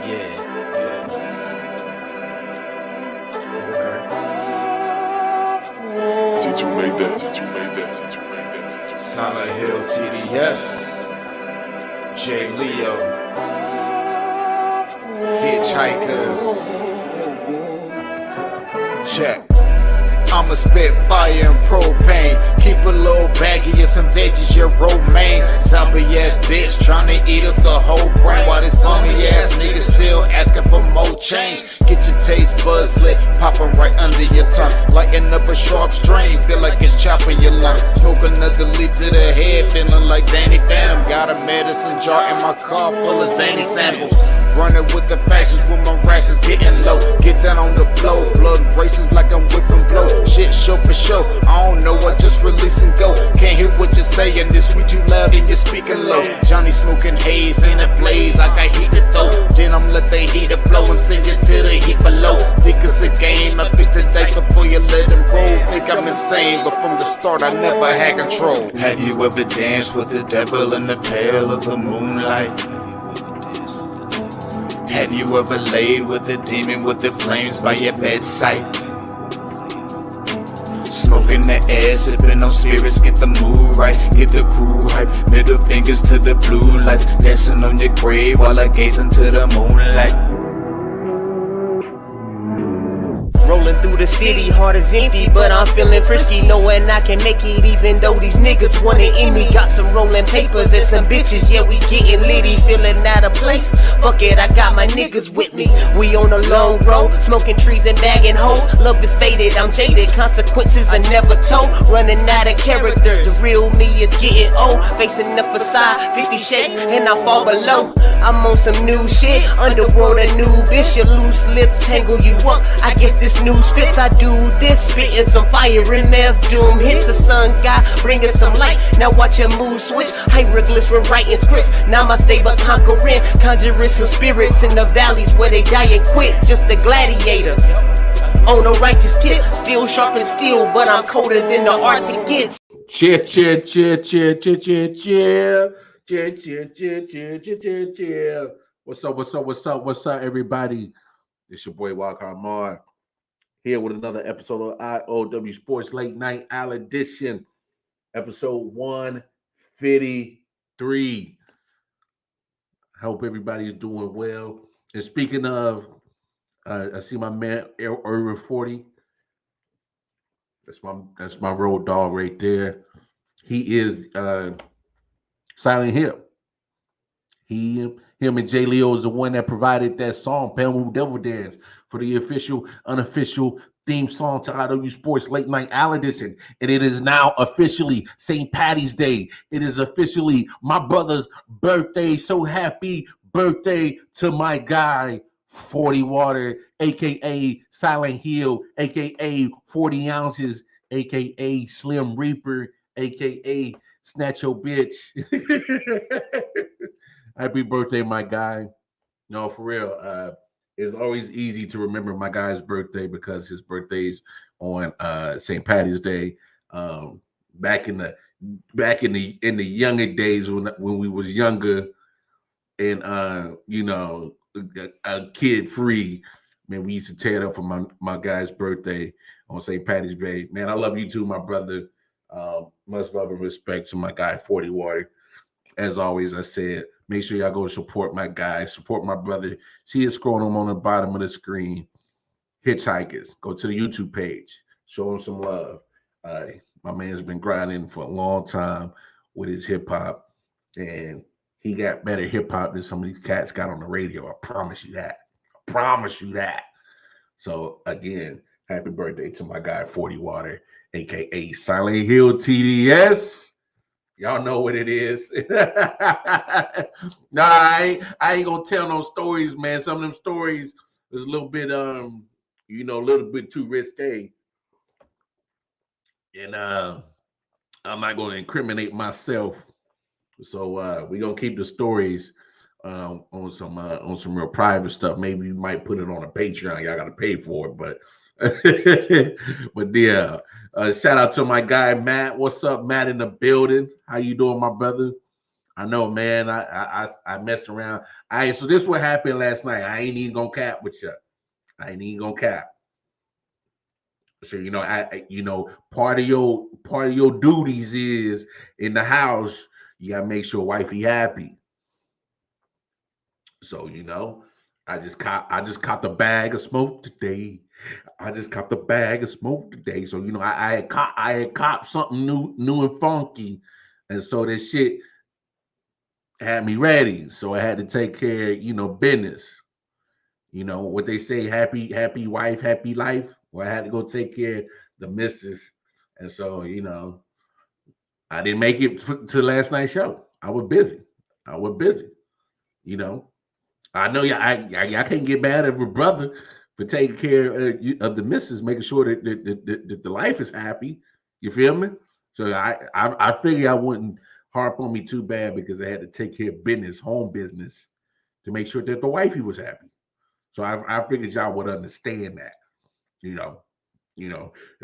Did you make that? Silent Hill TDS, J. Leo, Hitchhikers. Check. I'ma spit fire and propane. Keep a little baggie of some veggies, your romaine. Zombie ass bitch tryna eat up the whole brain. While this bummy ass nigga still asking for more change. Get your taste buds lit, popping right under your tongue. Lighting up a sharp strain, feel like it's chopping your lungs. Smoke another leaf to the head, feeling like Danny Phantom. Got a medicine jar in my car full of zany samples. Running with the factions with my rations getting low. Get down on the floor, blood races like I'm whipping blow. Shit show for show, I don't know, I just release and go. Can't hear what you're saying, this sweet too loud and you're speaking low. Johnny smoking haze in a blaze, I got heat to throw. Then I'm let the heater flow and send it to the heat below. Think it's a game, I pick the date before you let him roll. Think I'm insane, but from the start I never had control. Have you ever danced with the devil in the pale of the moonlight? Have you ever laid with a demon with the flames by your bedside? Smoking the air, sipping on spirits, get the mood right, get the crew hype. Middle fingers to the blue lights, dancing on your grave while I gaze into the moonlight. Rolling through the city, heart is empty, but I'm feeling frisky, knowing I can make it even though these niggas wanna end me. Got some rolling papers and some bitches, yeah, we getting litty, feeling out of place. Fuck it, I got my niggas with me. We on a long road, smoking trees and bagging hoes. Love is faded, I'm jaded, consequences are never told. Running out of character, the real me is getting old. Facing the facade, 50 shades, and I fall below. I'm on some new shit, underworld a new bitch. Your loose lips tangle you up, I guess this news fits. I do this, spitting some fire in F doom. Hits the sun god, bringing some light. Now watch your mood switch, hieroglyphs when writing scripts. Namaste but conquering, conjuring some spirits in the valleys where they die and quit. Just a gladiator on a righteous tip, still sharp and steel, but I'm colder than the Arctic gets. Cheer. What's up, everybody? It's your boy Walker Mar here with another episode of I.O.W. Sports Late Night Al Edition, episode 153. I hope everybody is doing well. And speaking of, I see my man over 40. That's my road dog right there. He is Silent Hill. Him and J. Leo is the one that provided that song, Pamela Devil Dance, for the official, unofficial theme song to I.O.W. Sports Late Night Al Edition. And it is now officially St. Patty's Day. It is officially my brother's birthday. So happy birthday to my guy, 40 Water, a.k.a. Silent Hill, a.k.a. 40 Ounces, a.k.a. Slim Reaper, a.k.a. Snatch Your Bitch. Happy birthday, my guy. No, for real. It's always easy to remember my guy's birthday because his birthday's on St. Patty's Day. Back in the younger days when we was younger and a kid free, man, we used to tear it up for my guy's birthday on St. Patty's Day. Man, I love you too, my brother. Much love and respect to my guy 40 Water. As always, I said, make sure y'all go support my guy, support my brother. See it scrolling on the bottom of the screen. Hitchhikers. Go to the YouTube page. Show him some love. My man's been grinding for a long time with his hip hop, and he got better hip hop than some of these cats got on the radio. I promise you that. So again, happy birthday to my guy 40 Water, aka Silent Hill TDS. Y'all know what it is. Nah, I ain't gonna tell no stories, man. Some of them stories is a little bit a little bit too risque. And I'm not gonna incriminate myself. So we're gonna keep the stories on some real private stuff. Maybe you might put it on a Patreon. Y'all gotta pay for it, but yeah. Shout out to my guy Matt. What's up, Matt, in the building? How you doing, my brother? I know, man. I messed around. So this what happened last night. I ain't even gonna cap with you. I ain't even gonna cap. So part of your duties is in the house. You gotta make sure wifey happy. So I just caught the bag of smoke today. I just caught the bag of smoke today. So I had copped something new and funky, and so this shit had me ready. So I had to take care of business. What they say, happy wife, happy life. Well, I had to go take care of the missus, and so I didn't make it to last night's show. I was busy. You know, I know I can't get mad at her brother for taking care of the missus, making sure that the life is happy. You feel me? So I figured I wouldn't harp on me too bad because I had to take care of business, home business, to make sure that the wifey was happy. So I figured y'all would understand that. You know,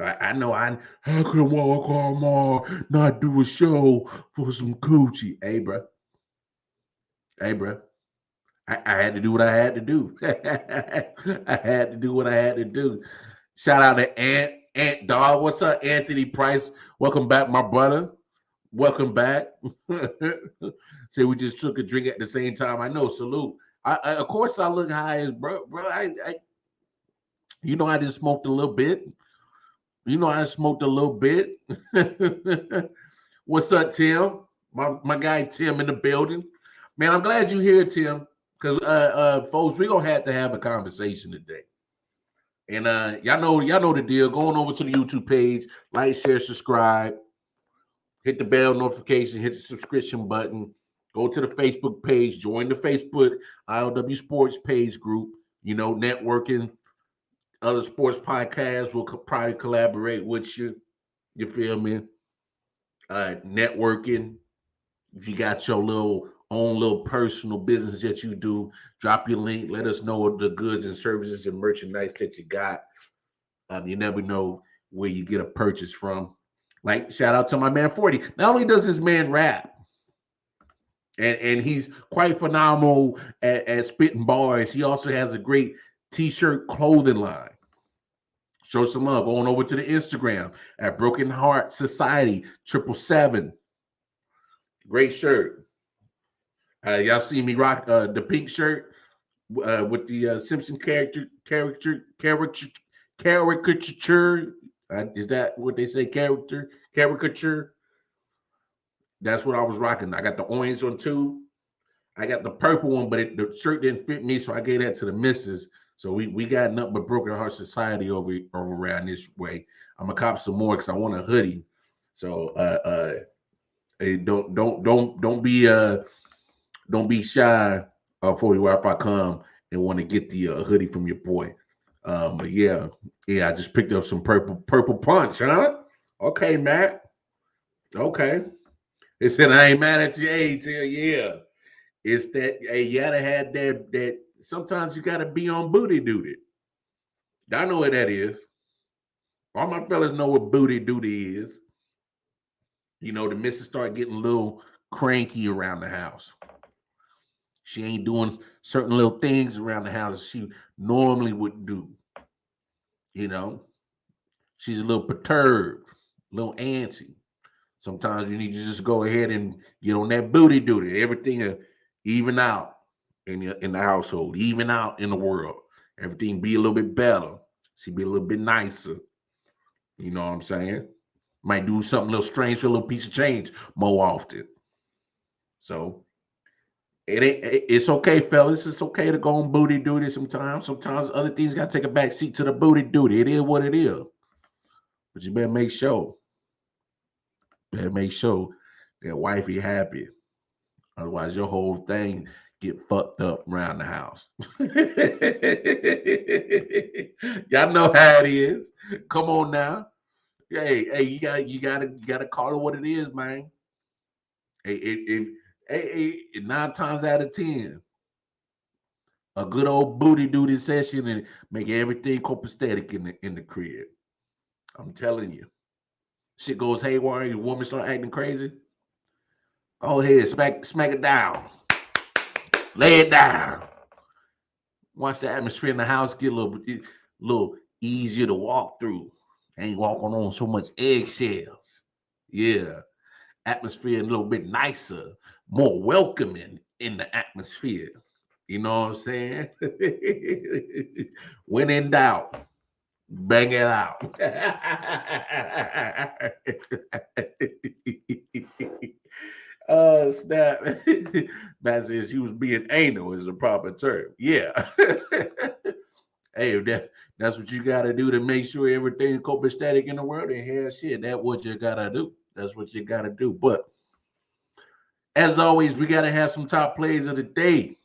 I know I can walk on not do a show for some coochie. Hey, bro. I had to do what I had to do. I had to do what I had to do. Shout out to Ant Dog. What's up, Anthony Price? Welcome back, my brother. Welcome back. Say we just took a drink at the same time. I know. Salute. I of course I look high as bro. I I just smoked a little bit. I smoked a little bit. What's up, Tim? My guy Tim in the building. Man, I'm glad you're here, Tim. Because folks, we're gonna have to have a conversation today. And y'all know the deal. Going over to the YouTube page, like, share, subscribe, hit the bell notification, hit the subscription button, go to the Facebook page, join the Facebook I.O.W Sports page group, networking. Other sports podcasts will probably collaborate with you. You feel me? Networking. If you got your own little personal business that you do, drop your link. Let us know the goods and services and merchandise that you got. You never know where you get a purchase from. Like, shout out to my man 40. Not only does this man rap, and he's quite phenomenal at spitting bars, he also has a great t-shirt clothing line. Show some love. Going over to the Instagram at Broken Heart Society 777. Great shirt. Y'all see me rock the pink shirt with the Simpson caricature. Is that what they say? Caricature. That's what I was rocking. I got the orange one too. I got the purple one, but the shirt didn't fit me, so I gave that to the missus. So we got nothing but Broken Heart Society over around this way. I'm gonna cop some more because I want a hoodie. So hey, don't be shy for you if I come and want to get the hoodie from your boy. But yeah, I just picked up some purple punch, huh? Okay, Matt. Okay. It said I ain't mad at you. Hey, tell yeah. It's that you gotta have that sometimes you gotta be on booty duty. I know what that is. All my fellas know what booty duty is. The missus start getting a little cranky around the house. She ain't doing certain little things around the house she normally would do. She's a little perturbed, a little antsy. Sometimes you need to just go ahead and get on that booty duty. Everything even out in the household, even out in the world. Everything be a little bit better. She be a little bit nicer. You know what I'm saying? Might do something a little strange for a little piece of change more often. So it's okay, fellas. It's okay to go on booty duty sometimes. Sometimes other things got to take a back seat to the booty duty. It is what it is. But you better make sure. That wifey happy. Otherwise, your whole thing get fucked up around the house. Y'all know how it is. Come on now. Hey, you gotta call it what it is, man. Hey, 9 times out of 10, a good old booty duty session and make everything copacetic in the crib. I'm telling you, shit goes haywire. Your woman start acting crazy. Oh, here, smack it down. Lay it down. Watch the atmosphere in the house get a little easier to walk through. Ain't walking on so much eggshells. Yeah. Atmosphere a little bit nicer, more welcoming in the atmosphere. You know what I'm saying? When in doubt, bang it out. Snap. Matt says he was being anal is the proper term. Yeah. Hey, that's what you got to do to make sure everything's copacetic in the world. And hell shit, that's what you got to do. That's what you got to do. But as always, we got to have some top plays of the day.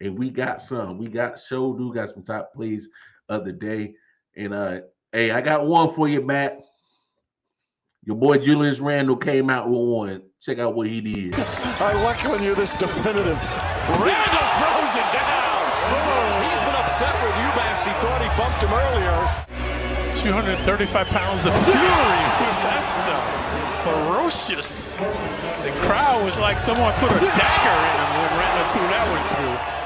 And we got some. We got got some top plays of the day. And hey, I got one for you, Matt. Your boy Julius Randle came out with one. Check out what he did. I like when you're this definitive. Randle throws it down. He's been upset with Eubanks. He thought he bumped him earlier. 235 pounds of fury. That stuff. Ferocious. The crowd was like someone put a dagger in him when Randle threw that one through.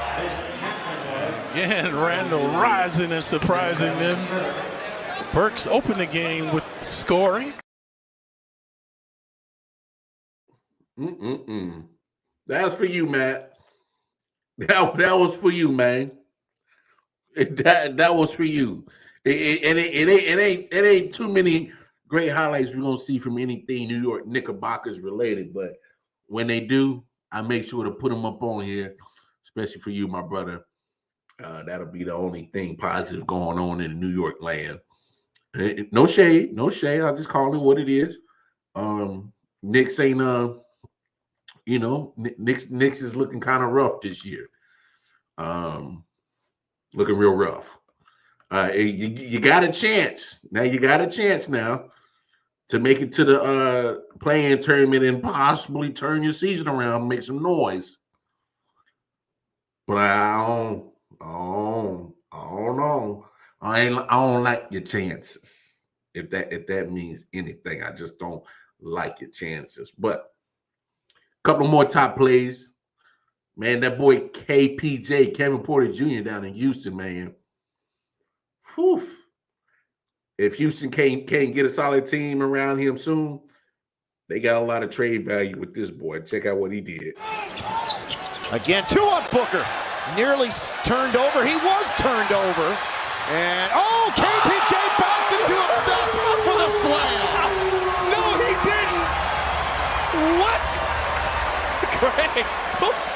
Again, Randle rising and surprising them. Burks opened the game with scoring. That's for you, Matt. That was for you, man. That was for you. It ain't too many great highlights we're gonna see from anything New York Knickerbockers related, but when they do, I make sure to put them up on here, especially for you, my brother. That'll be the only thing positive going on in New York land. No shade. I just call it what it is. Knicks ain't Knicks is looking kind of rough this year. Looking real rough. You got a chance. Now you got a chance now to make it to the play-in tournament and possibly turn your season around, make some noise. But I don't know. I don't like your chances. If that means anything, I just don't like your chances. But a couple more top plays. Man, that boy KPJ, Kevin Porter Jr. down in Houston, man. Whew. If Houston can't get a solid team around him soon, they got a lot of trade value with this boy. Check out what he did. Again, 2 on Booker. Nearly turned over. He was turned over. And, KPJ bounced into himself for the slam. No, he didn't. What? Greg,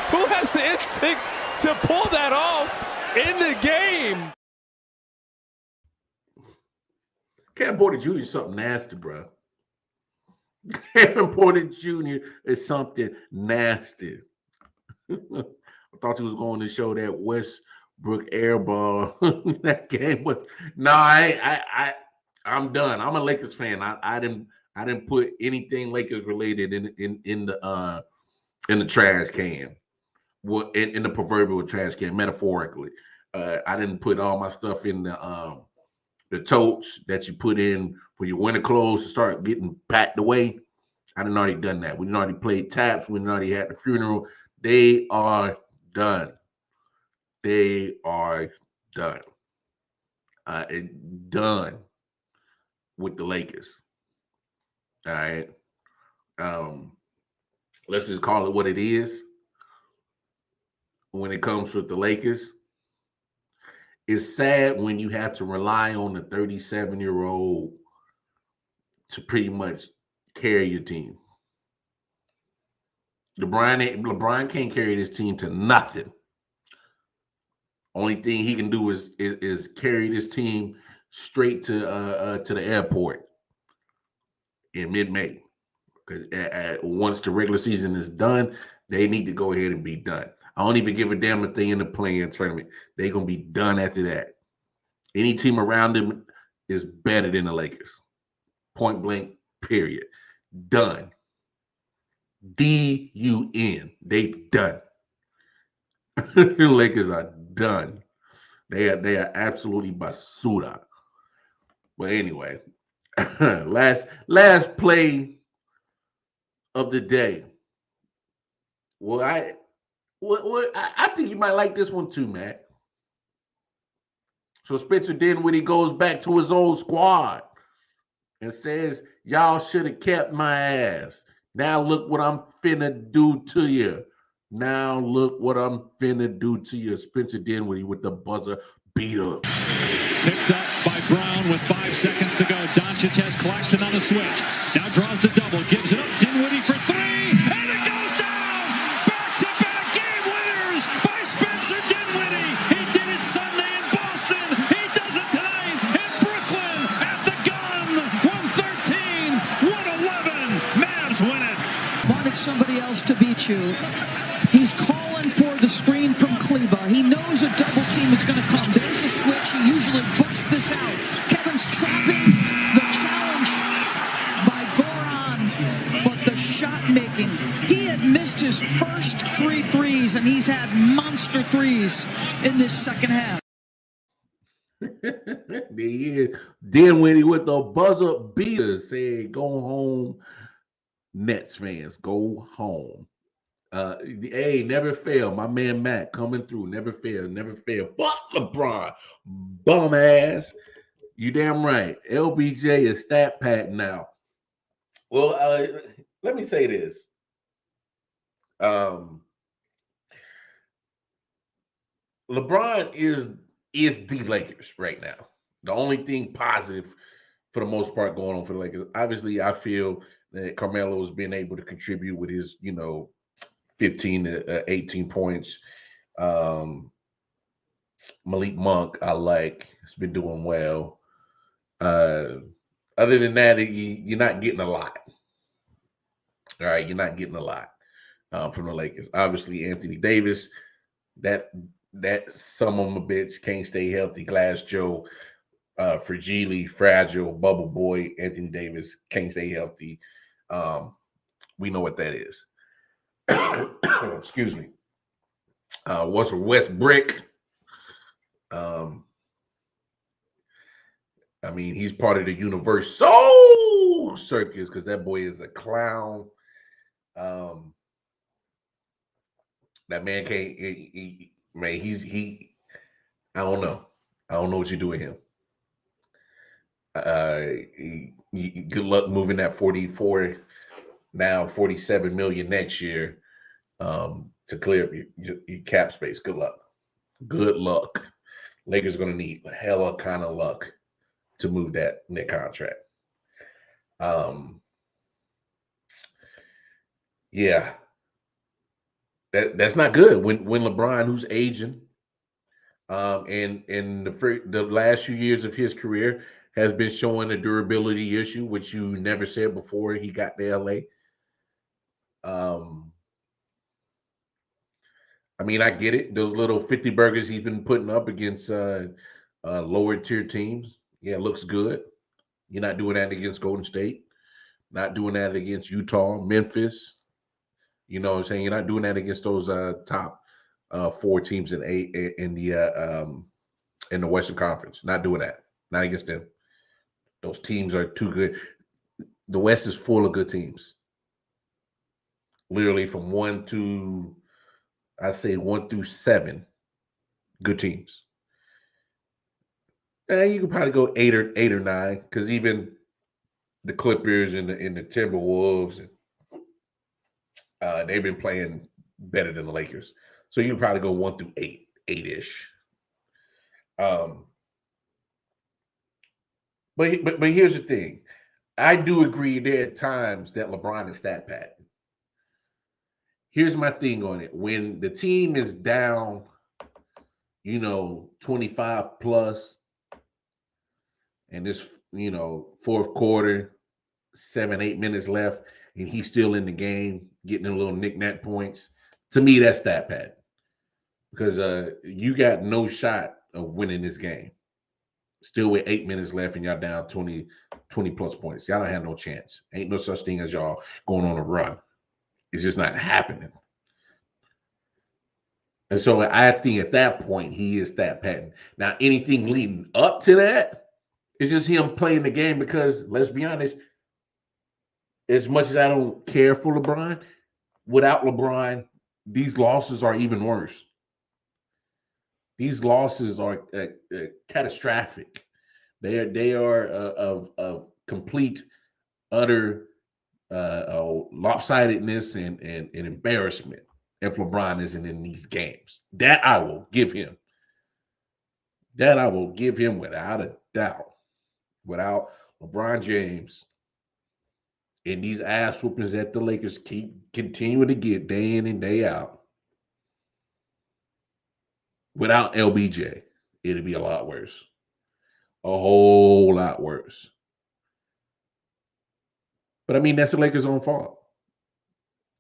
who has the instincts to pull that off in the game? Kevin Porter Jr. is something nasty, bro. Kevin Porter Jr. is something nasty. I thought he was going to show that Westbrook air ball. That game was I'm done. I'm a Lakers fan. I didn't put anything Lakers related in the trash can. Well, in the proverbial trash can, metaphorically. I didn't put all my stuff in the totes that you put in for your winter clothes to start getting packed away. I done already done that. We done already played taps. We done already had the funeral. They are done. They are done. Done with the Lakers. All right. Let's just call it what it is. When it comes with the Lakers, it's sad when you have to rely on the 37-year-old to pretty much carry your team. LeBron can't carry this team to nothing. Only thing he can do is carry this team straight to the airport in mid-May. Because once the regular season is done, they need to go ahead and be done. I don't even give a damn if they end up playing a tournament. They're going to be done after that. Any team around them is better than the Lakers. Point blank, period. Done. D-U-N. They done. The Lakers are done. They are absolutely basura. But anyway, last play of the day. Well, I think you might like this one too, man. So Spencer Dinwiddie goes back to his old squad and says, y'all should have kept my ass. Now look what I'm finna do to you. Now look what I'm finna do to you. Spencer Dinwiddie with the buzzer beater. Picked up by Brown with 5 seconds to go. Doncic has Claxton on a switch. Now draws the double, gives it up. Dinwiddie for three, and it goes down! Back-to-back game winners by Spencer Dinwiddie. He did it Sunday in Boston. He does it tonight in Brooklyn at the gun. 113-111. Mavs win it. Wanted somebody else to beat you. He's calling for the screen from Kleba. He knows a double team is going to come. There's a switch. He usually busts this out. Kevin's trapping the challenge by Goran, but the shot making. He had missed his first 3 threes, and he's had monster threes in this second half. Dinwiddie with the buzzer beater said, "Go home, Nets fans. Go home." Hey, never fail. My man Matt coming through. Never fail, never fail. But LeBron, bum ass. You damn right. LBJ is stat pad now. Well, let me say this. LeBron is the Lakers right now. The only thing positive for the most part going on for the Lakers. Obviously, I feel that Carmelo has been able to contribute with his, 15 to 18 points. Malik Monk, I like. He's been doing well. Other than that, you're not getting a lot. All right, you're not getting a lot from the Lakers. Obviously, Anthony Davis, that some of them a bitch can't stay healthy. Glass Joe, Fragile, Fragile, Bubble Boy, Anthony Davis can't stay healthy. We know what that is. Excuse me. What's a West Brick? I mean, he's part of the Universal Circus because that boy is a clown. That man can't. He I don't know. I don't know what you do with him. Good luck moving that 44. Now 47 million next year to clear up your cap space. Good luck. Good luck. Lakers are going to need a hella kind of luck to move that in their contract. Yeah. That's not good when LeBron, who's aging, and the last few years of his career has been showing a durability issue, which you never said before he got to LA. I mean, I get it. Those little 50 burgers he's been putting up against lower tier teams. Yeah, it looks good. You're not doing that against Golden State. Not doing that against Utah, Memphis. You know what I'm saying? You're not doing that against those top 4 teams in the Western Conference. Not doing that. Not against them. Those teams are too good. The West is full of good teams. Literally from 1 through 7, good teams. And you could probably go 8 or 9, because even the Clippers and the Timberwolves, they've been playing better than the Lakers. So you could probably go 1 through 8, 8-ish. But here's the thing. I do agree there are times that LeBron is stat pad. Here's my thing on it. When the team is down, 25 plus, and this, fourth quarter, 7-8 minutes left, and he's still in the game, getting a little knick-knack points, to me, that's stat pad. Because you got no shot of winning this game. Still with 8 minutes left, and y'all down 20 plus points. Y'all don't have no chance. Ain't no such thing as y'all going on a run. It's just not happening. And so I think at that point, he is stat padding. Now, anything leading up to that is just him playing the game because, let's be honest, as much as I don't care for LeBron, without LeBron, these losses are even worse. These losses are catastrophic. They are of complete, utter lopsidedness and embarrassment if LeBron isn't in these games. That I will give him. That I will give him without a doubt. Without LeBron James and these ass whoopings that the Lakers keep continuing to get day in and day out, without LBJ, it'd be a lot worse. A whole lot worse. But I mean, that's the Lakers' own fault.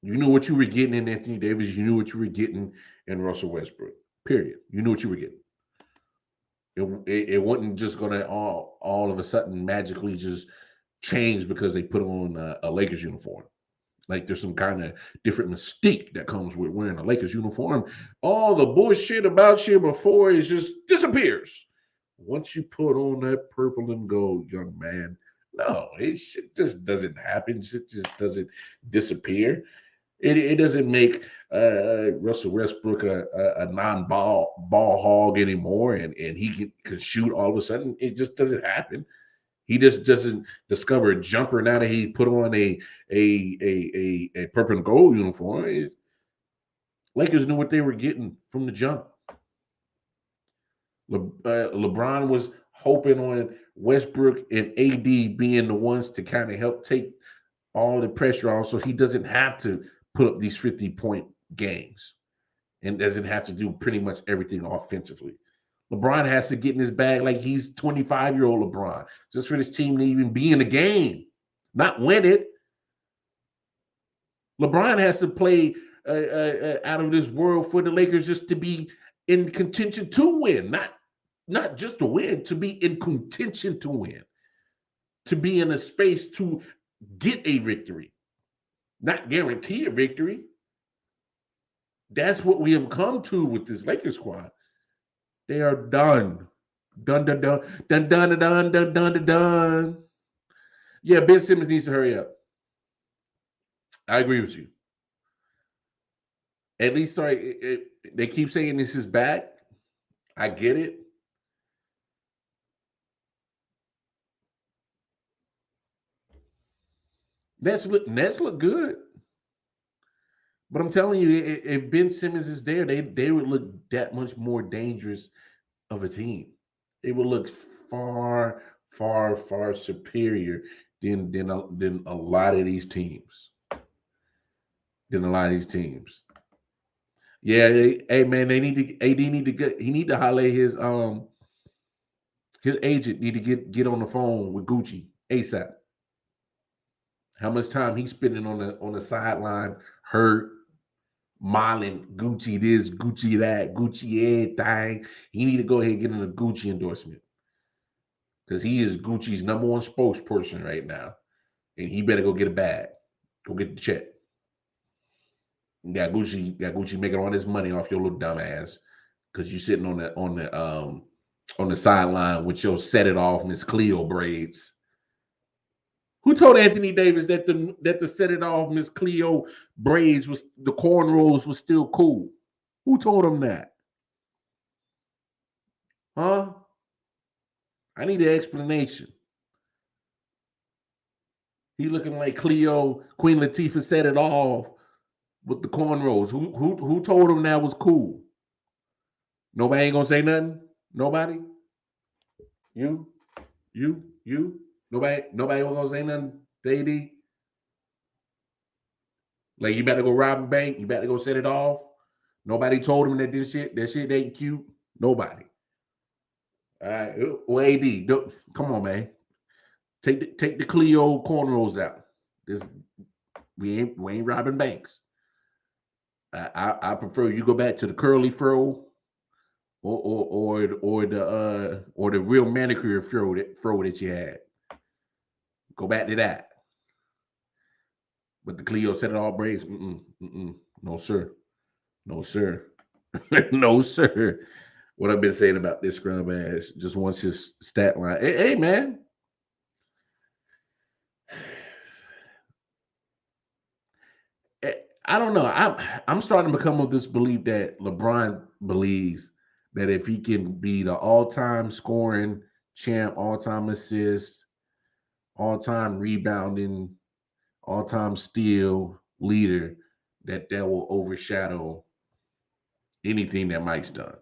You knew what you were getting in Anthony Davis. You knew what you were getting in Russell Westbrook. Period. You knew what you were getting. It wasn't just going to all of a sudden magically just change because they put on a Lakers uniform. Like there's some kind of different mystique that comes with wearing a Lakers uniform. All the bullshit about you before is just disappears. Once you put on that purple and gold, young man, no, shit just doesn't happen. Shit just doesn't disappear. It doesn't make Russell Westbrook a non-ball hog anymore, and he can shoot all of a sudden. It just doesn't happen. He just doesn't discover a jumper now that he put on a purple and gold uniform. Lakers knew what they were getting from the jump. LeBron was hoping on Westbrook and AD being the ones to kind of help take all the pressure off so he doesn't have to put up these 50-point games and doesn't have to do pretty much everything offensively. LeBron has to get in his bag like he's 25-year-old LeBron, just for this team to even be in the game, not win it. LeBron has to play out of this world for the Lakers just to be in contention to win, not just to win, to be in contention to win, to be in a space to get a victory, not guarantee a victory. That's what we have come to with this Lakers squad. They are done. Done. Yeah, Ben Simmons needs to hurry up. I agree with you. At least they keep saying this is back. I get it. Nets look good. But I'm telling you, if Ben Simmons is there, they would look that much more dangerous of a team. They would look far, far, far superior than a lot of these teams. Yeah, hey man, AD need to get. He need to holler his agent need to get on the phone with Gucci ASAP. How much time he's spending on the sideline, hurt, modeling Gucci this, Gucci that, Gucci everything. He need to go ahead and get in a Gucci endorsement because he is Gucci's number one spokesperson right now, and he better go get a bag, go get the check. Got Gucci making all this money off your little dumb ass because you sitting on the sideline with your set it off Miss Cleo braids. Who told Anthony Davis that the set it off Miss Cleo braids was the cornrows was still cool? Who told him that? Huh? I need an explanation. He looking like Cleo, Queen Latifah set it off with the cornrows. Who told him that was cool? Nobody ain't gonna say nothing? Nobody? You? Nobody gonna say nothing to AD? Like you better go rob a bank, you better go set it off. Nobody told him that that shit ain't cute. Nobody. All right. Well, AD, come on, man. Take the Cleo cornrows out. We ain't robbing banks. I prefer you go back to the curly fro or the real manicure fro that you had. Go back to that. But the Cleo set it all braids. No, sir. No, sir. No, sir. What I've been saying about this scrub ass just wants his stat line. Hey, man. I don't know. I'm starting to become of this belief that LeBron believes that if he can be the all-time scoring champ, all-time assist, all-time rebounding, all-time steal leader, that will overshadow anything that Mike's done.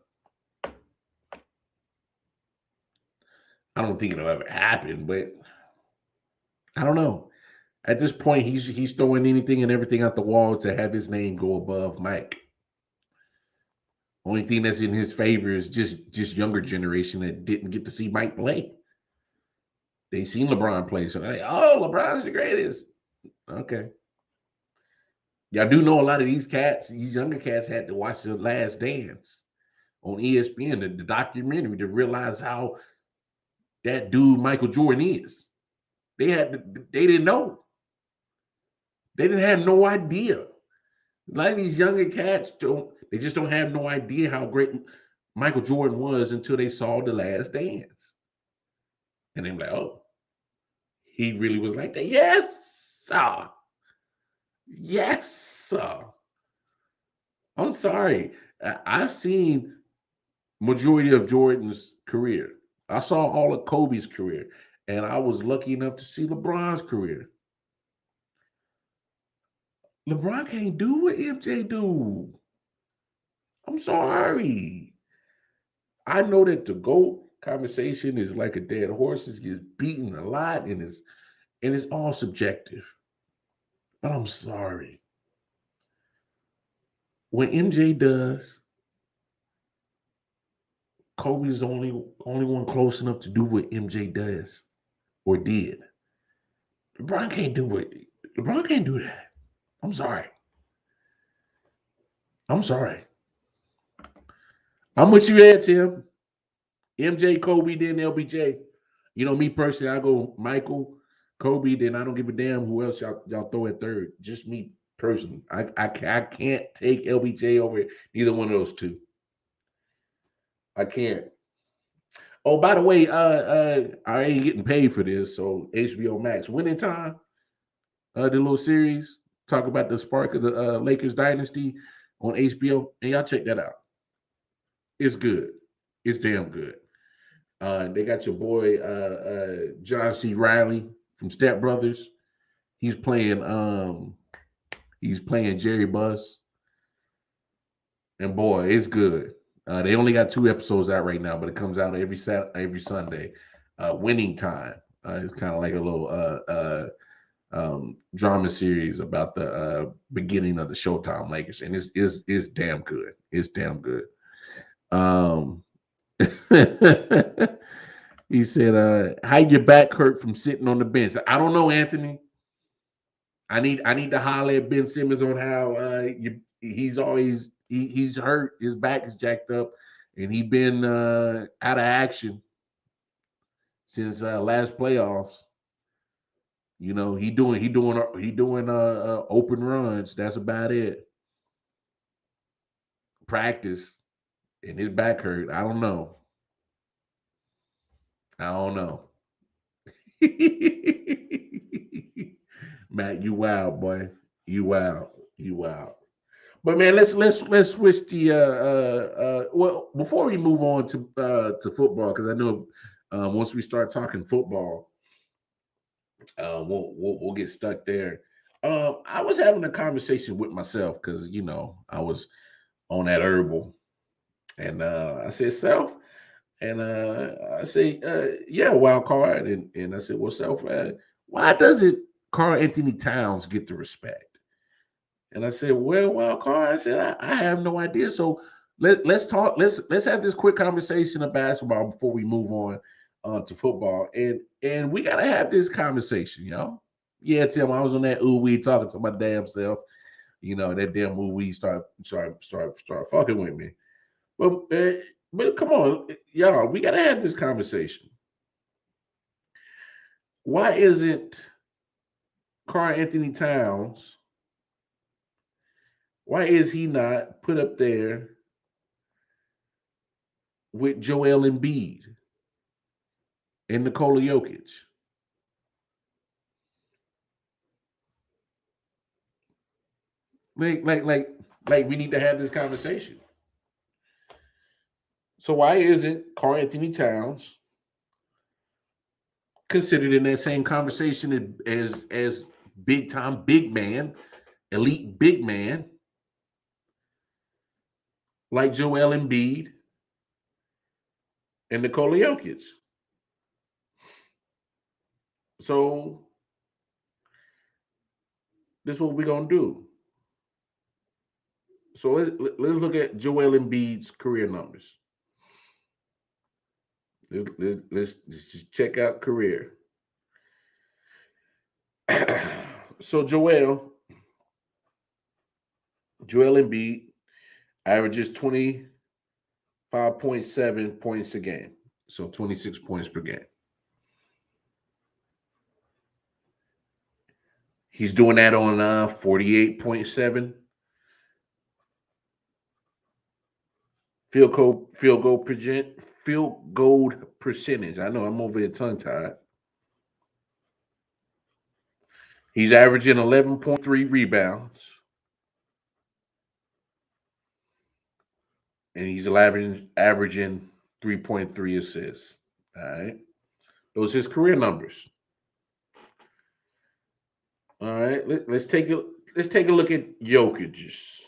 I don't think it'll ever happen, but I don't know. At this point, he's throwing anything and everything out the wall to have his name go above Mike. Only thing that's in his favor is just younger generation that didn't get to see Mike play. They seen LeBron play, so they're like, oh, LeBron's the greatest. Okay. Y'all do know a lot of these younger cats had to watch The Last Dance on ESPN, the documentary, to realize how that dude Michael Jordan is. They didn't know. They didn't have no idea. A lot of these younger cats they just don't have no idea how great Michael Jordan was until they saw The Last Dance. And they're like, oh, he really was like that. Yes, sir. Yes, sir. I'm sorry. I've seen majority of Jordan's career. I saw all of Kobe's career, and I was lucky enough to see LeBron's career. LeBron can't do what MJ do. I'm sorry. I know that the GOAT conversation is like a dead horse. It gets beaten a lot, and it's all subjective. But I'm sorry. When MJ does, Kobe's the only one close enough to do what MJ does or did. LeBron can't do that. I'm sorry. I'm with you there, Tim. MJ, Kobe, then LBJ. You know, me personally, I go Michael, Kobe, then I don't give a damn who else y'all throw at third. Just me personally. I can't take LBJ over either one of those two. I can't. Oh, by the way, I ain't getting paid for this, so HBO Max, Winning Time, the little series, talk about the spark of the Lakers dynasty on HBO, and y'all check that out. It's good. It's damn good. They got your boy John C. Riley from Step Brothers. He's playing Jerry Buss. And boy, it's good. They only got 2 episodes out right now, but it comes out every Sunday. Winning Time. It's kind of like a little drama series about the beginning of the Showtime Lakers, and it's damn good. It's damn good. He said, "How your back hurt from sitting on the bench?" I don't know, Anthony. I need to holler at Ben Simmons on how he's always he's hurt. His back is jacked up, and he's been out of action since last playoffs. You know, he doing open runs. That's about it. Practice, and his back hurt. I don't know. Matt, you wild, boy. You wild. But man, let's switch the well, before we move on to football, because I know once we start talking football, we'll get stuck there. I was having a conversation with myself because I was on that herbal, and I said, "Self," and I say, "Yeah, wild card," and I said, "Well, Self, why doesn't Karl Anthony Towns get the respect?" And I said, "Well, wild card," I said, I have no idea. So let's talk. Let's have this quick conversation of basketball before we move on to football. And we gotta have this conversation, y'all. Yeah, Tim, I was on that ooh-wee talking to my damn self. That damn ooh-wee start fucking with me. But come on, y'all, we gotta have this conversation. Why isn't Karl Anthony Towns? Why is he not put up there with Joel Embiid and Nikola Jokic? Like we need to have this conversation. So why isn't Karl Anthony Towns considered in that same conversation as big time big man, elite big man, like Joel Embiid and Nikola Jokic? So this is what we're gonna do. So let's look at Joel Embiid's career numbers. Let's just check out career. So Joel Embiid averages 25.7 points a game. So 26 points per game. He's doing that on 48.7 field goal percentage. I know I'm over here tongue tied. He's averaging 11.3 rebounds. And he's averaging 3.3 assists. All right. Those are his career numbers. All right. Let's take a look at Jokic's.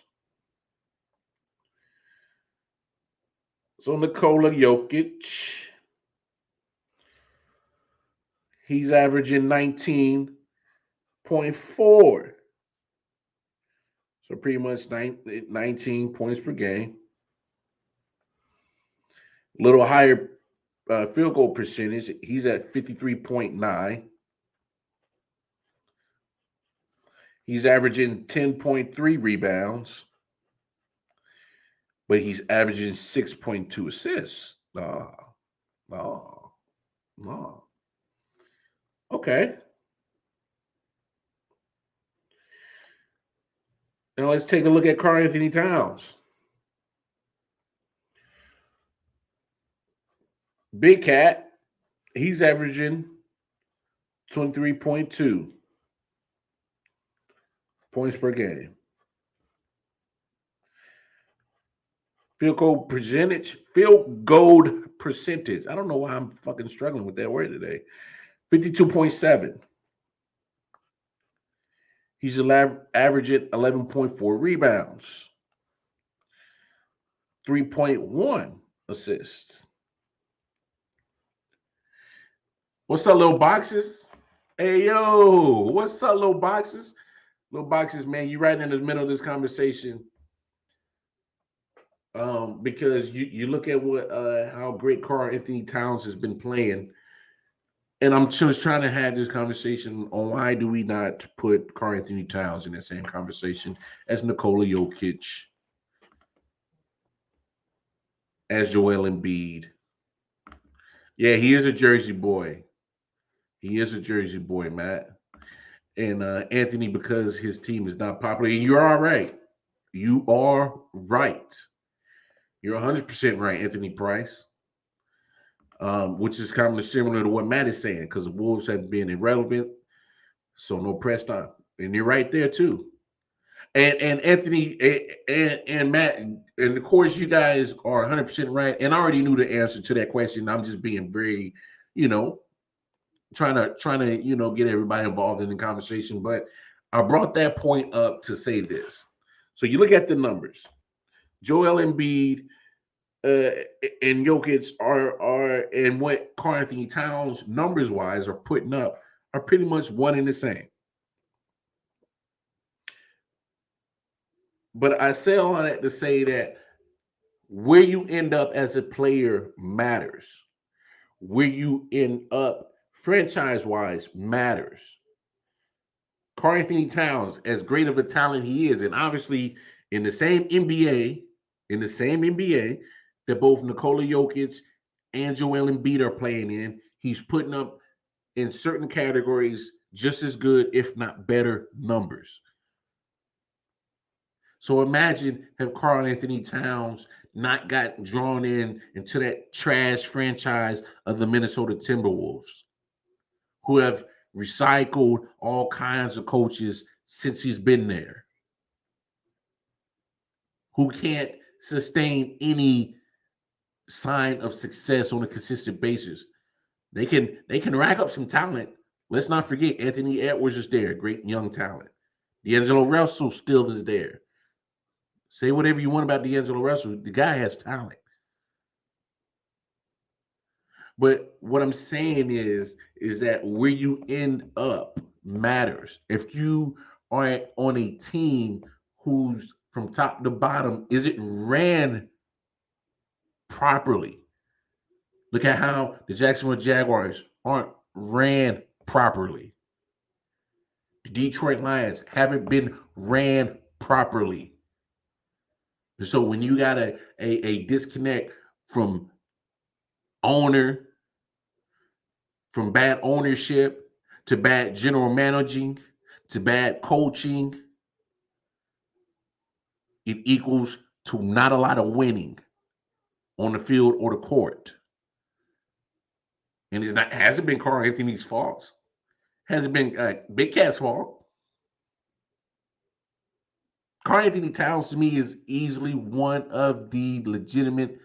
So Nikola Jokic, he's averaging 19.4. So pretty much 19 points per game. A little higher field goal percentage. He's at 53.9. He's averaging 10.3 rebounds, but he's averaging 6.2 assists. Okay. Now let's take a look at Karl Anthony Towns. Big Cat, he's averaging 23.2 points per game. Field goal percentage. I don't know why I'm fucking struggling with that word today. 52.7. He's averaging 11.4 rebounds. 3.1 assists. What's up, little boxes? Hey, yo. What's up, little boxes? Little boxes, man, you right in the middle of this conversation. Because you look at how great Karl Anthony Towns has been playing, and I'm just trying to have this conversation on why do we not put Karl Anthony Towns in the same conversation as Nikola Jokic, as Joel Embiid. Yeah, he is a Jersey boy. He is a Jersey boy, Matt. And Anthony, because his team is not popular, and you're all right. You are right. You're 100% right, Anthony Price, which is kind of similar to what Matt is saying, because the Wolves have been irrelevant, so no press time. And you're right there, too. And Anthony and Matt, and of course, you guys are 100% right. And I already knew the answer to that question. I'm just being very, trying to, get everybody involved in the conversation. But I brought that point up to say this. So you look at the numbers. Joel Embiid and Jokic are and what Karl Anthony Towns numbers wise are putting up are pretty much one and the same. But I say all that to say that where you end up as a player matters. Where you end up franchise-wise matters. Karl Anthony Towns, as great of a talent he is, and obviously in the same NBA that both Nikola Jokic and Joel Embiid are playing in, he's putting up in certain categories just as good, if not better, numbers. So imagine if Karl Anthony Towns not got drawn into that trash franchise of the Minnesota Timberwolves, who have recycled all kinds of coaches since he's been there. who can't sustain any sign of success on a consistent basis. They can rack up some talent. Let's not forget Anthony Edwards is there, great young talent. D'Angelo Russell still is there. Say whatever you want about D'Angelo Russell, the guy has talent. But what I'm saying is that where you end up matters. If you are on a team who's from top to bottom, is it ran properly? Look at how the Jacksonville Jaguars aren't ran properly. The Detroit Lions haven't been ran properly. And so when you got a disconnect from bad ownership to bad general managing to bad coaching, it equals to not a lot of winning on the field or the court. And hasn't been Carl Anthony's fault. Hasn't been Big Cat's fault. Carl Anthony Towns to me is easily one of the legitimate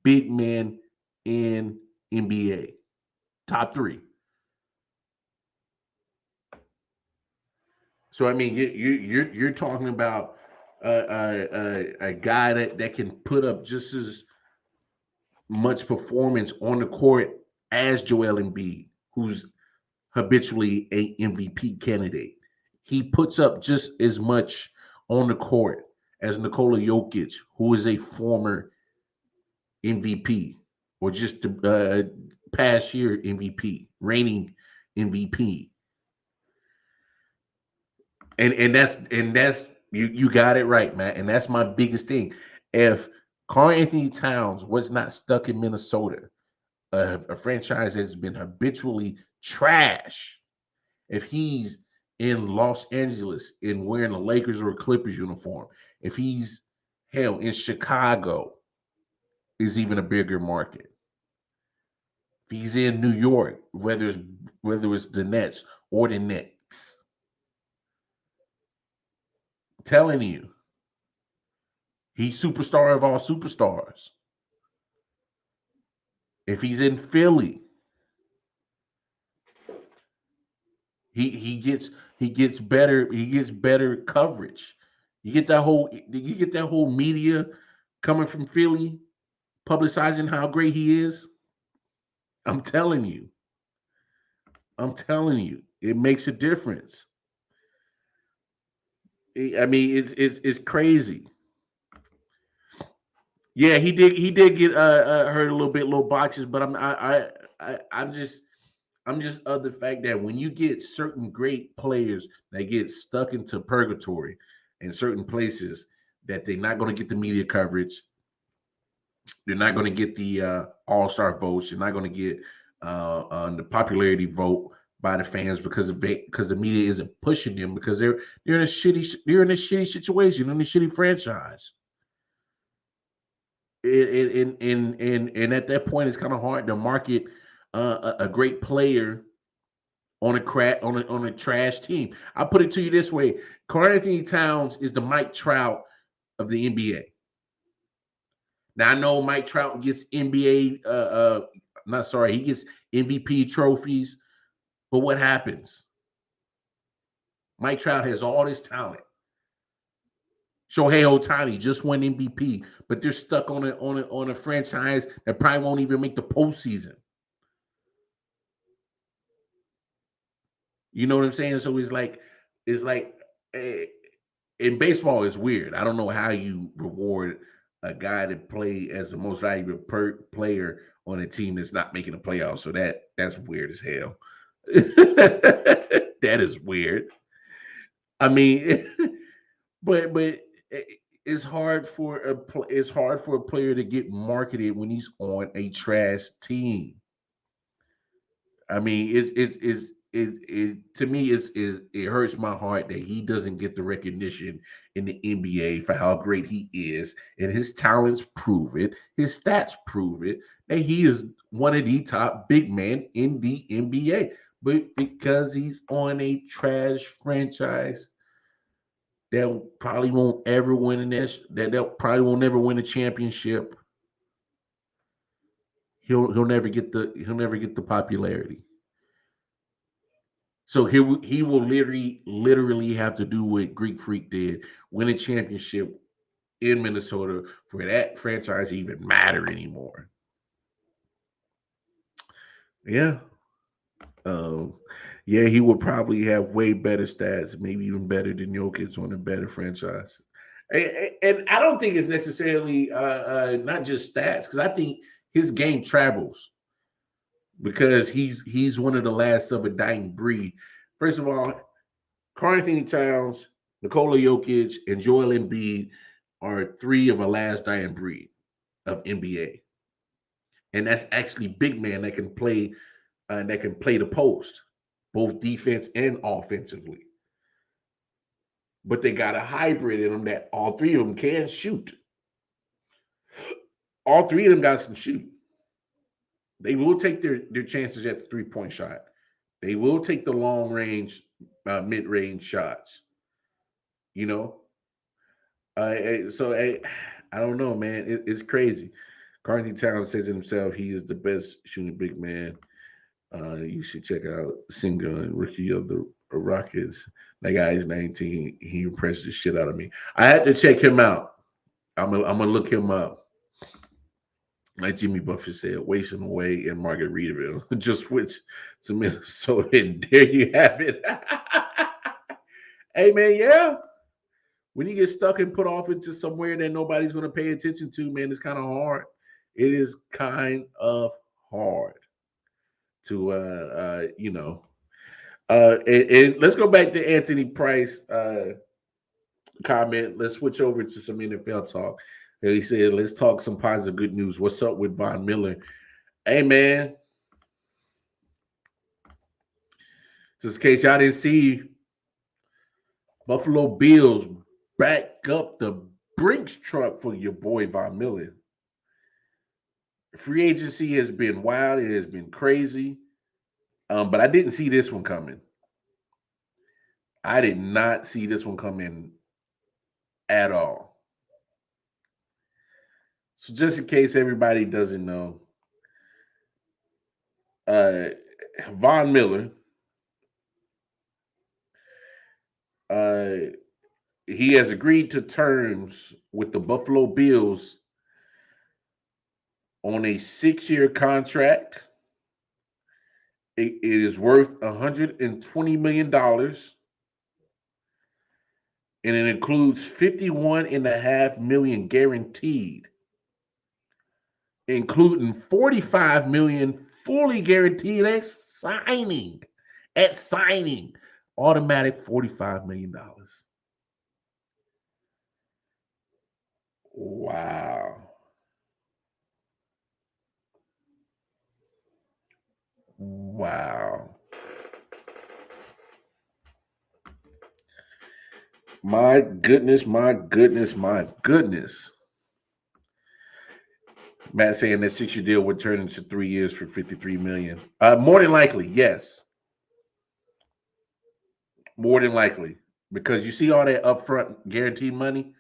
big men in NBA. Top 3. So I mean, you're talking about a guy that can put up just as much performance on the court as Joel Embiid, who's habitually a MVP candidate. He puts up just as much on the court as Nikola Jokic, who is a former MVP or just past year MVP, reigning MVP. And that's you got it right, man. And that's my biggest thing. If Karl Anthony Towns was not stuck in Minnesota, a franchise that's been habitually trash, if he's in Los Angeles in wearing a Lakers or a Clippers uniform, if he's in Chicago, is even a bigger market. If he's in New York, whether it's the Nets or the Knicks, I'm telling you, he's superstar of all superstars. If he's in Philly, he gets better coverage. You get that whole media coming from Philly, publicizing how great he is. I'm telling you, it makes a difference. I mean, it's crazy. Yeah, he did get hurt a little botches, but I'm just of the fact that when you get certain great players that get stuck into purgatory in certain places, that they're not going to get the media coverage, they're not going to get the all-star votes, you're not going to get the popularity vote by the fans because the media isn't pushing them because they're in a shitty situation, in a shitty franchise. And at that point, it's kind of hard to market a great player on a trash team. I'll put it to you this way: Karl Anthony Towns is the Mike Trout of the NBA. Now I know Mike Trout gets he gets MVP trophies, but what happens? Mike Trout has all this talent. Shohei Ohtani just won MVP, but they're stuck on a franchise that probably won't even make the postseason. You know what I'm saying? So it's like in baseball, it's weird. I don't know how you reward a guy that played as the most valuable player on a team that's not making the playoffs. So that's weird as hell. That is weird. I mean, but it's hard for a player to get marketed when he's on a trash team. I mean, it to me it hurts my heart that he doesn't get the recognition in the NBA for how great he is, and his talents prove it, his stats prove it, that he is one of the top big men in the NBA. But because he's on a trash franchise, They'll probably won't ever win they'll probably won't never win a championship. He'll never get the popularity. So he will literally have to do what Greek Freak did, win a championship in Minnesota for that franchise to even matter anymore. Yeah. Yeah, he would probably have way better stats, maybe even better than Jokic on a better franchise. And I don't think it's necessarily not just stats, because I think his game travels, because he's one of the last of a dying breed. First of all, Karl-Anthony Towns, Nikola Jokic, and Joel Embiid are three of a last dying breed of NBA. And that's actually big man that can play the post, both defense and offensively. But they got a hybrid in them that all three of them can shoot. All three of them guys can shoot. They will take their chances at the three-point shot. They will take the long range, mid-range shots. You know? So I don't know, man. It's crazy. Karl-Anthony Towns says it himself, he is the best shooting big man. You should check out Sengun, rookie of the Rockets. That guy is 19. He impressed the shit out of me. I had to check him out. I'm gonna look him up. Like Jimmy Buffett said, wasting away in Margaritaville. Just switch to Minnesota, and there you have it. Hey man, yeah. When you get stuck and put off into somewhere that nobody's gonna pay attention to, man, it's kind of hard. It is kind of hard to and let's go back to Anthony Price comment. Let's switch over to some NFL talk. And he said, let's talk some positive good news. What's up with Von Miller? Hey man, just in case y'all didn't see, Buffalo Bills back up the Brinks truck for your boy Von Miller. Free agency has been wild. It has been crazy. But I didn't see this one coming. I did not see this one coming at all. So just in case everybody doesn't know, Von Miller, he has agreed to terms with the Buffalo Bills on a 6-year contract. It is worth $120 million. And it includes $51.5 million guaranteed, including $45 million fully guaranteed at signing. Automatic $45 million. Wow. Wow. My goodness. Matt saying that 6-year deal would turn into 3 years for $53 million. More than likely, yes. More than likely. Because you see all that upfront guaranteed money,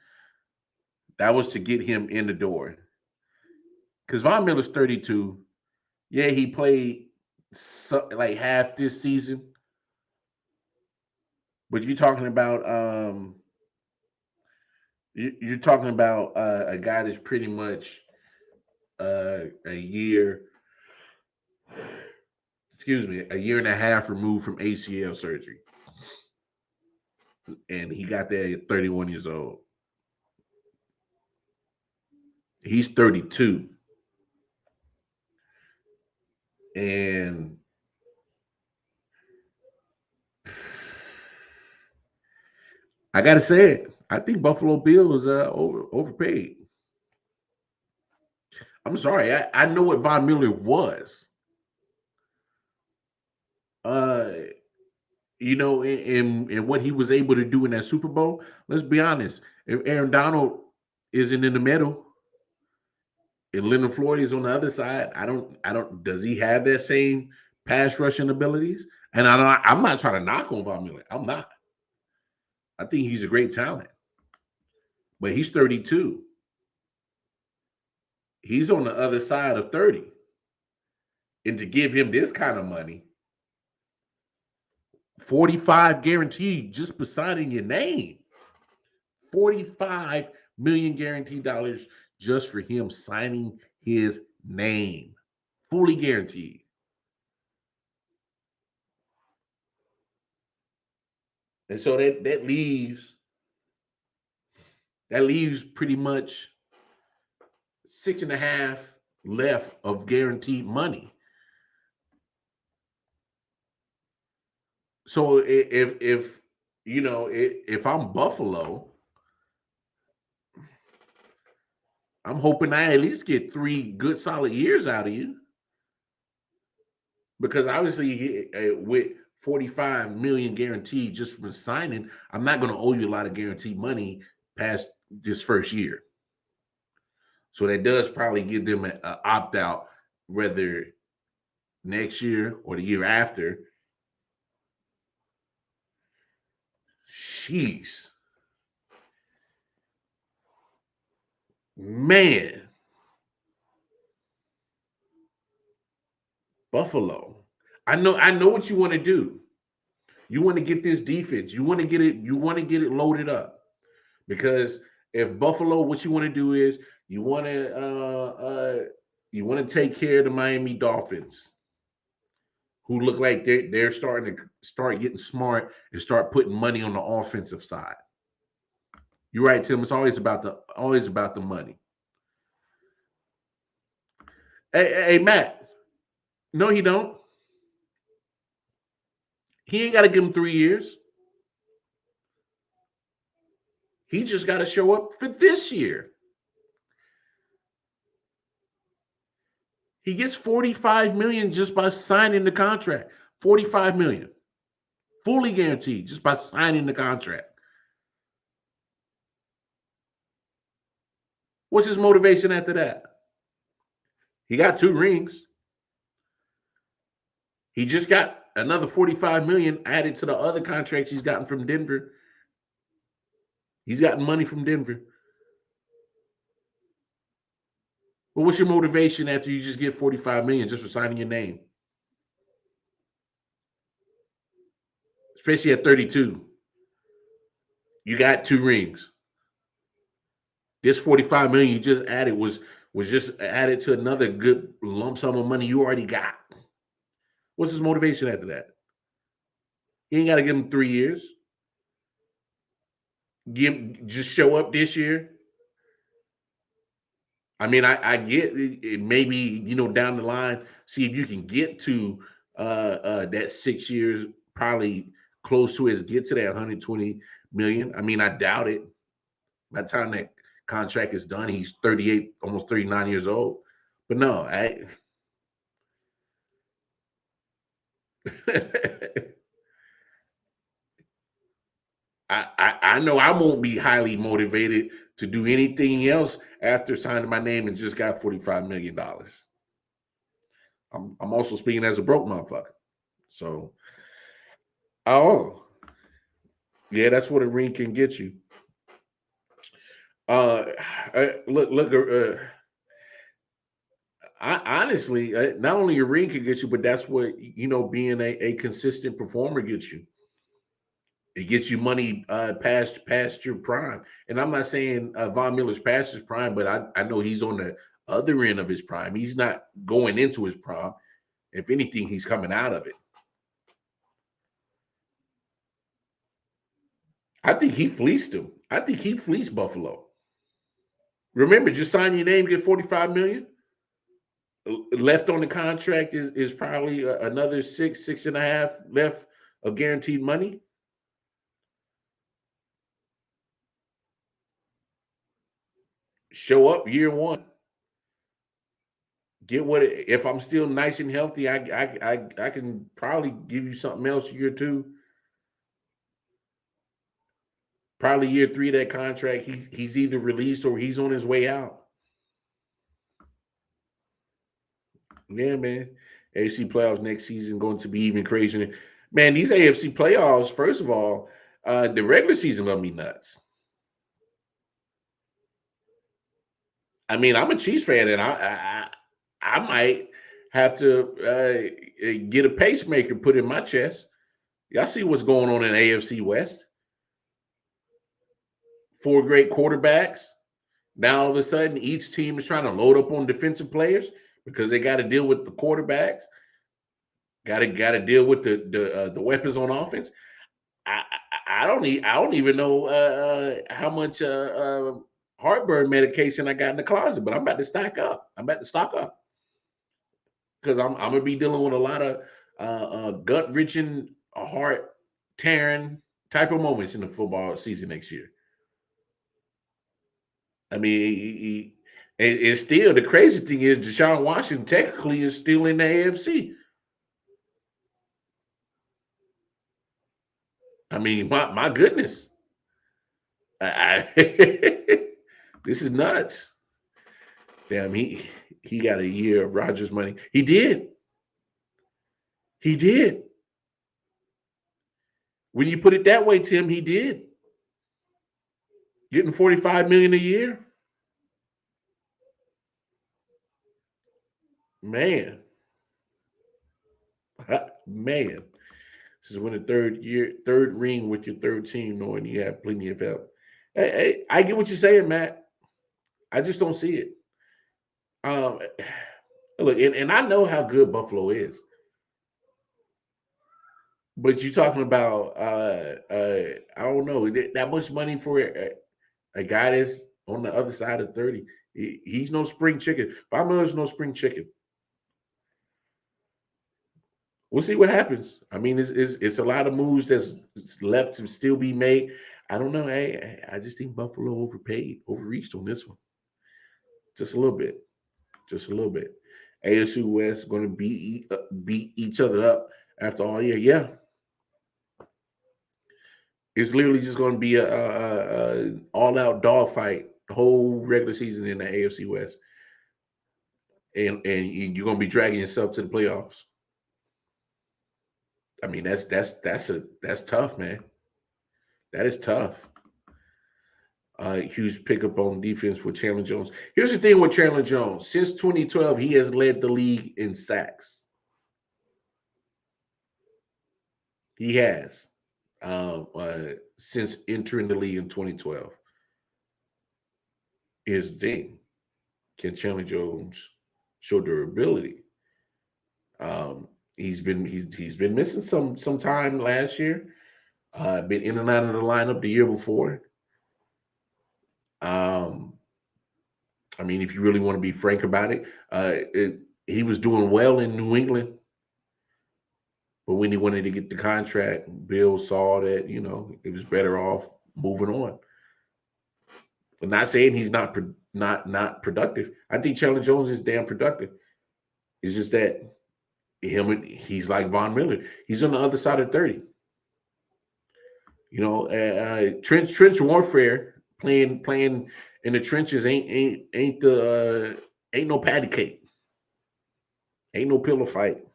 that was to get him in the door. Because Von Miller's 32. Yeah, he played like half this season. But you're talking about a guy that's pretty much a year and a half removed from ACL surgery. And he got there at 31 years old. He's 32. And I got to say it. I think Buffalo Bills overpaid. I'm sorry. I know what Von Miller was. And what he was able to do in that Super Bowl. Let's be honest. If Aaron Donald isn't in the middle and Leonard Floyd is on the other side, does he have that same pass rushing abilities? And I'm not trying to knock on Von Miller. I'm not. I think he's a great talent. But he's 32. He's on the other side of 30. And to give him this kind of money, 45 guaranteed just for signing your name. 45 million guaranteed dollars just for him signing his name. Fully guaranteed. And so that leaves pretty much 6.5 left of guaranteed money. So if I'm Buffalo, I'm hoping I at least get 3 good solid years out of you. Because obviously with 45 million guaranteed just from signing, I'm not going to owe you a lot of guaranteed money past this first year. So that does probably give them an opt-out whether next year or the year after. Jeez. Man. Buffalo. I know what you want to do. You want to get this defense. You want to get it loaded up. Because if Buffalo, what you want to do is you want to take care of the Miami Dolphins, who look like they're starting to start getting smart and start putting money on the offensive side. You're right, Tim. It's always about the money. Hey, Matt. No, he don't. He ain't got to give him 3 years. He just got to show up for this year. He gets $45 million just by signing the contract. $45 million. Fully guaranteed just by signing the contract. What's his motivation after that? He got 2 rings. He just got another $45 million added to the other contracts he's gotten from Denver. He's gotten money from Denver. But what's your motivation after you just get $45 million just for signing your name? Especially at 32. You got 2 rings. This $45 million you just added was just added to another good lump sum of money you already got. What's his motivation after that? He ain't got to give him 3 years. Just show up this year. I mean, I get it, maybe, down the line, see if you can get to that 6 years, probably close to it, get to that 120 million. I mean, I doubt it. By the time that contract is done, he's 38, almost 39 years old. But no, I know I won't be highly motivated to do anything else after signing my name and just got $45 million. I'm also speaking as a broke motherfucker. So, yeah, that's what a ring can get you. Honestly, not only a ring can get you, but that's what, being a consistent performer gets you. It gets you money past your prime. And I'm not saying Von Miller's past his prime, but I know he's on the other end of his prime. He's not going into his prime. If anything, he's coming out of it. I think he fleeced him. I think he fleeced Buffalo. Remember, just sign your name, get $45 million. Left on the contract is probably another 6.5 left of guaranteed money. Show up year 1. Get what if I'm still nice and healthy, I can probably give you something else year 2. Probably year 3 of that contract, he's either released or he's on his way out. Yeah, man. AFC playoffs next season going to be even crazier. Man, these AFC playoffs, first of all, The regular season gonna be nuts. I mean, I'm a Chiefs fan, and I might have to get a pacemaker put in my chest. Y'all see what's going on in AFC West? 4 great quarterbacks. Now all of a sudden, each team is trying to load up on defensive players because they got to deal with the quarterbacks. Got to deal with the weapons on offense. I don't even know how much heartburn medication I got in the closet, but I'm about to stock up. Because I'm gonna be dealing with a lot of gut wrenching, heart tearing type of moments in the football season next year. I mean, it's still, the crazy thing is Deshaun Watson technically is still in the AFC. I mean, my goodness. This is nuts. Damn, he got a year of Rodgers money. He did. When you put it that way, Tim, he did. Getting $45 million a year. Man. This is when the third ring with your third team, knowing you have plenty of help. Hey, I get what you're saying, Matt. I just don't see it. Look, and I know how good Buffalo is. But you're talking about I don't know, that much money for a guy that's on the other side of 30. He's no spring chicken. $5 million is no spring chicken. We'll see what happens. I mean, it's a lot of moves that's left to still be made. I don't know. I just think Buffalo overreached on this one. Just a little bit. ASU West going to beat each other up after all year. Yeah. It's literally just going to be a all-out dogfight the whole regular season in the AFC West, and you're going to be dragging yourself to the playoffs. I mean, that's tough, man. That is tough. Huge pickup on defense with Chandler Jones. Here's the thing with Chandler Jones: since 2012, he has led the league in sacks. He has. Since entering the league in 2012. Here's the thing. Can Chandler Jones show durability? He's been missing some time last year. Been in and out of the lineup the year before. I mean, if you really want to be frank about it, he was doing well in New England. But when he wanted to get the contract, Bill saw that, it was better off moving on. I'm not saying he's not productive. I think Chandler Jones is damn productive. It's just that he's like Von Miller. He's on the other side of 30. Trench warfare, playing in the trenches ain't no patty cake. Ain't no pillow fight.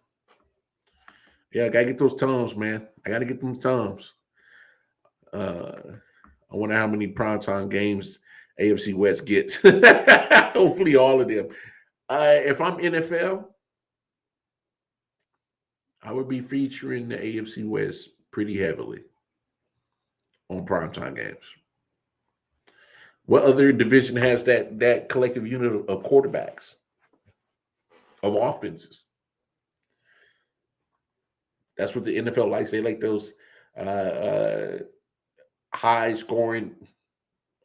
Yeah, I gotta get those Toms, man. I gotta get them Toms. I wonder how many primetime games AFC West gets. Hopefully all of them. If I'm NFL, I would be featuring the AFC West pretty heavily on primetime games. What other division has that collective unit of quarterbacks, of offenses? That's what the NFL likes. They like those high-scoring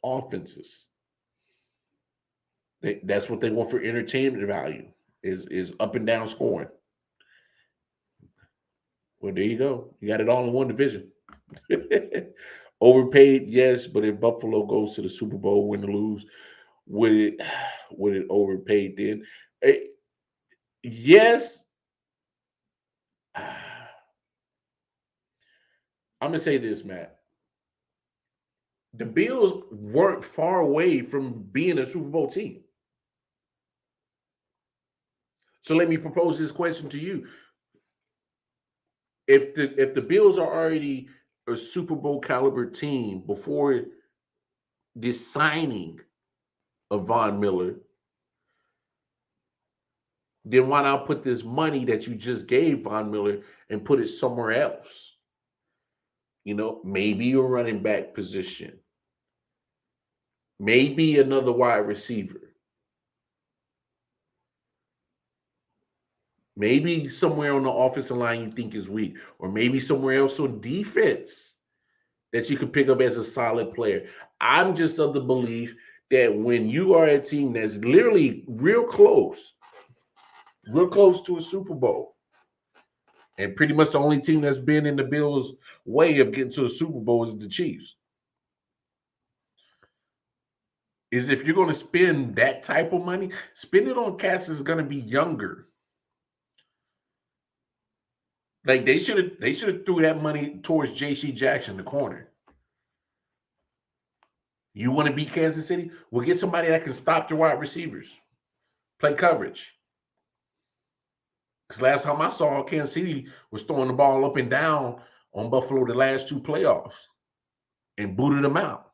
offenses. That's what they want for entertainment value, is up and down scoring. Well, there you go. You got it all in one division. Overpaid, yes, but if Buffalo goes to the Super Bowl, win or lose, would it overpaid then? Yes. I'm going to say this, Matt. The Bills weren't far away from being a Super Bowl team. So let me propose this question to you. If the Bills are already a Super Bowl caliber team before this signing of Von Miller, then why not put this money that you just gave Von Miller and put it somewhere else? You know, maybe a running back position, maybe another wide receiver, maybe somewhere on the offensive line you think is weak, or maybe somewhere else on defense that you can pick up as a solid player. I'm just of the belief that when you are a team that's literally real close to a Super Bowl, and pretty much the only team that's been in the Bills' way of getting to a Super Bowl is the Chiefs, is if you're going to spend that type of money, spend it on cats that's going to be younger. Like they should have threw that money towards J.C. Jackson, the corner. You want to beat Kansas City? Well, get somebody that can stop the wide receivers, play coverage. Because last time I saw, Kansas City was throwing the ball up and down on Buffalo the last two playoffs and booted them out.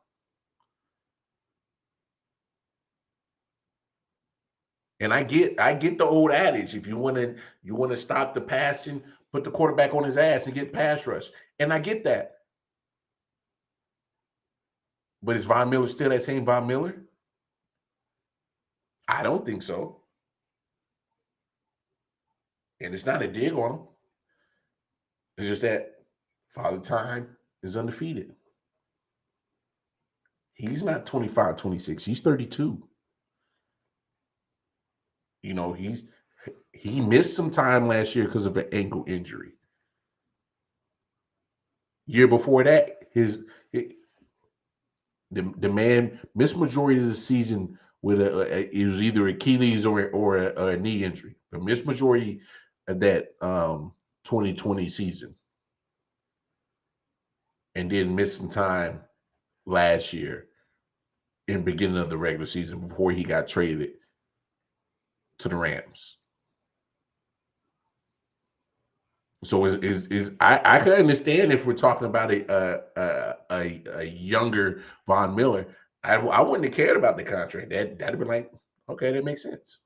And I get the old adage: if you want to stop the passing, put the quarterback on his ass and get pass rush. And I get that. But is Von Miller still that same Von Miller? I don't think so. And it's not a dig on him. It's just that Father Time is undefeated. He's not 25, 26. He's 32. You know, he missed some time last year because of an ankle injury. Year before that, the man missed majority of the season with it was either Achilles or a knee injury. But missed majority of that 2020 season, and then missed some time last year in the beginning of the regular season before he got traded to the Rams. So I can understand if we're talking about a younger Von Miller. I wouldn't have cared about the contract. That'd have been like, okay, that makes sense.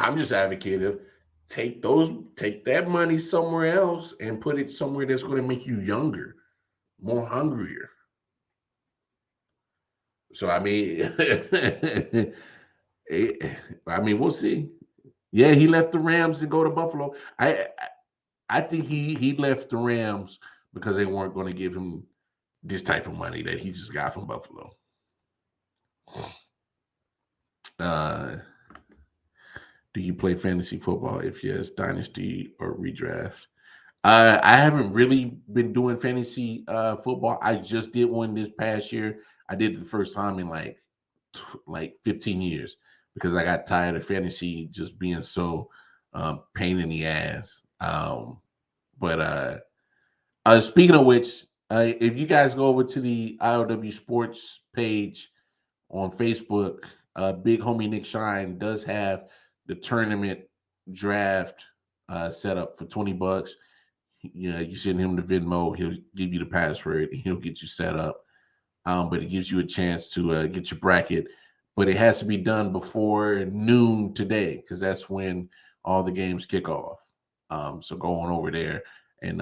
I'm just advocating of take that money somewhere else and put it somewhere that's going to make you younger, more hungrier. So I mean, we'll see. Yeah, he left the Rams to go to Buffalo. I think he left the Rams because they weren't going to give him this type of money that he just got from Buffalo. Do you play fantasy football? If yes, dynasty or redraft? I haven't really been doing fantasy football. I just did one this past year. I did it the first time in like 15 years because I got tired of fantasy just being so pain in the ass. But speaking of which, if you guys go over to the I.O.W. Sports page on Facebook, big homie Nick Shine does have the tournament draft set up for $20. You know, you send him the Venmo, he'll give you the password, and he'll get you set up. But it gives you a chance to get your bracket. But it has to be done before noon today because that's when all the games kick off. So go on over there and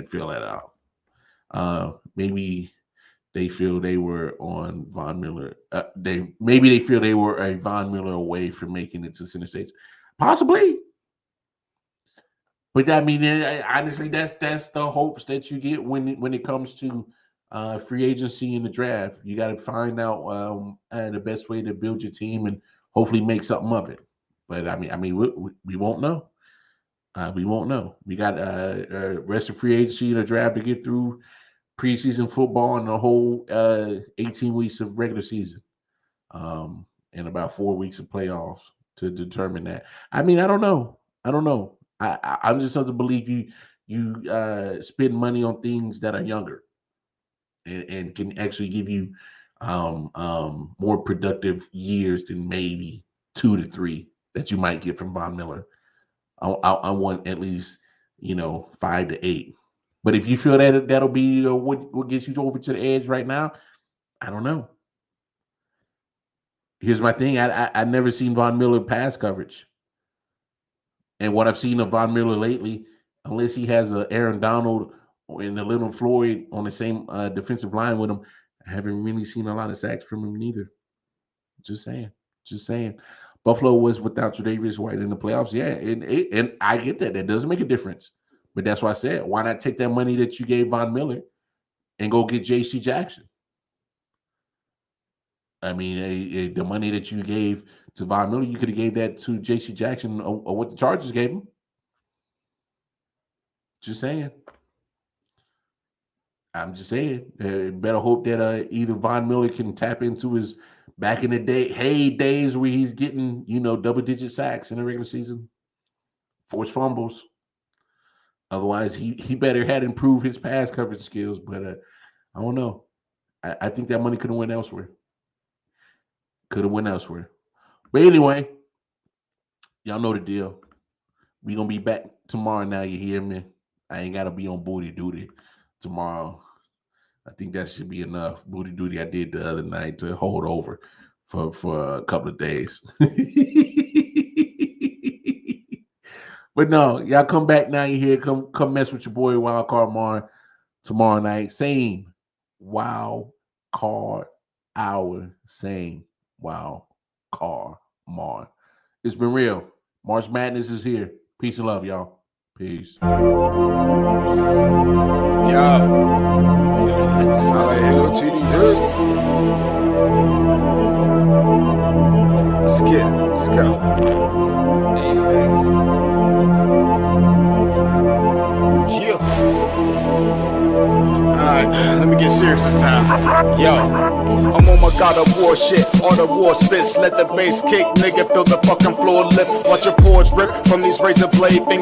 fill that out. Maybe they feel they were on Von Miller. Maybe they feel they were a Von Miller away from making it to Center States. Possibly. But I mean, honestly, that's the hopes that you get when it comes to free agency in the draft. You got to find out the best way to build your team and hopefully make something of it. But I mean, we won't know. We won't know. We got rest of free agency and the draft to get through, preseason football, and the whole 18 weeks of regular season, and about 4 weeks of playoffs to determine that. I mean, I don't know. I'm just have to believe you spend money on things that are younger and can actually give you more productive years than maybe 2 to 3 that you might get from Von Miller. I want at least 5 to 8. But if you feel that that'll be what gets you over to the edge right now, I don't know. Here's my thing. I never seen Von Miller pass coverage. And what I've seen of Von Miller lately, unless he has a Aaron Donald and a Leonard Floyd on the same defensive line with him, I haven't really seen a lot of sacks from him neither. Just saying. Buffalo was without Tre'Davious White in the playoffs. Yeah, and I get that. That doesn't make a difference. But that's why I said, why not take that money that you gave Von Miller and go get J.C. Jackson? I mean, the money that you gave to Von Miller, you could have gave that to J.C. Jackson or what the Chargers gave him. Just saying. I'm just saying. Better hope that either Von Miller can tap into his back in the day days where he's getting, double-digit sacks in the regular season, forced fumbles. Otherwise, he better had improved his pass coverage skills. But I don't know. I think that money could have went elsewhere. But anyway, y'all know the deal. We going to be back tomorrow now, you hear me? I ain't got to be on booty duty tomorrow. I think that should be enough. Booty duty I did the other night to hold over for a couple of days. But no, y'all come back now, you hear? Come mess with your boy Wild Card Mar tomorrow night. Same Wild Card Hour. Same Wild Card Mar. It's been real. March Madness is here. Peace and love, y'all. Peace. Yeah. Sound like hell to the hood. Let's get it. Let's go. Yeah. Alright, let me get serious this time. Yo, I'm on my God of War shit. All the war spits, let the bass kick, nigga, feel the fucking floor lift. Watch your pores rip from these razor blade fingers.